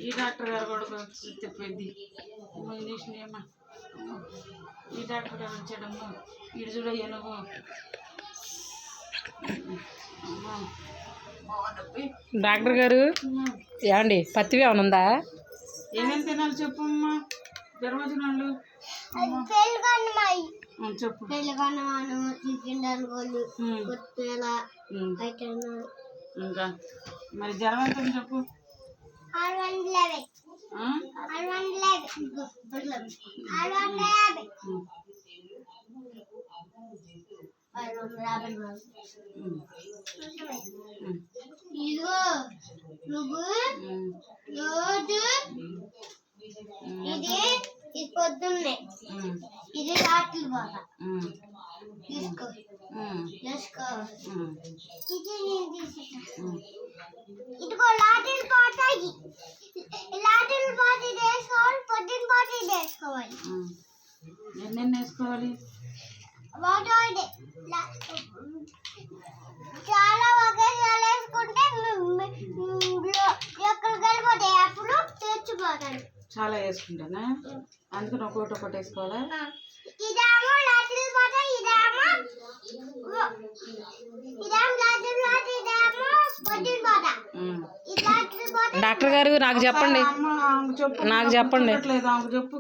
ఈ డాక్టర్ గారు కూడా చెప్పేది ఇంజక్షన్ ఏమా ఈ డాక్టర్ గారు వచ్చాడమ్మా ఇటు చూడయ్యా నువ్వు డాక్టర్ గారు ఏమండి పత్తివి ఏమైనా ఉందా? ఏమేమి తినాలి చెప్పమ్మా జ్వరం వచ్చిన వాళ్ళు చెప్పు. ఇంకా మరి జ్వరం ఎంత చెప్పు. 650 ఇదిగో నువ్వు రోజు ఇది పొద్దున్నే ఇది రాత్రి బాగా తీసుకో ఇది ఇదిగో లాటిల్ పోతాయి లాటిల్ పోటీ వేసుకోవాలి పొద్దున్న పోటీ వేసుకోవాలి. ఎన్నెన్ని వేసుకోవాలి? చాలా ఒకేసారి వేసుకుంటే ఎక్కడ కలిపోతాయి అప్పుడు తెచ్చిపోతాడు. చాలా వేసుకుంటానా అందుకని ఒకటి వేసుకోవాలా? ఇదేమో లాటిల్ పోతా ఇదేమో లాటిల్ పోతా ఇదేమో పొద్దున్న పోతా. డాక్టర్ గారు నాకు చెప్పండి, నాకు చెప్పండి. చెప్పు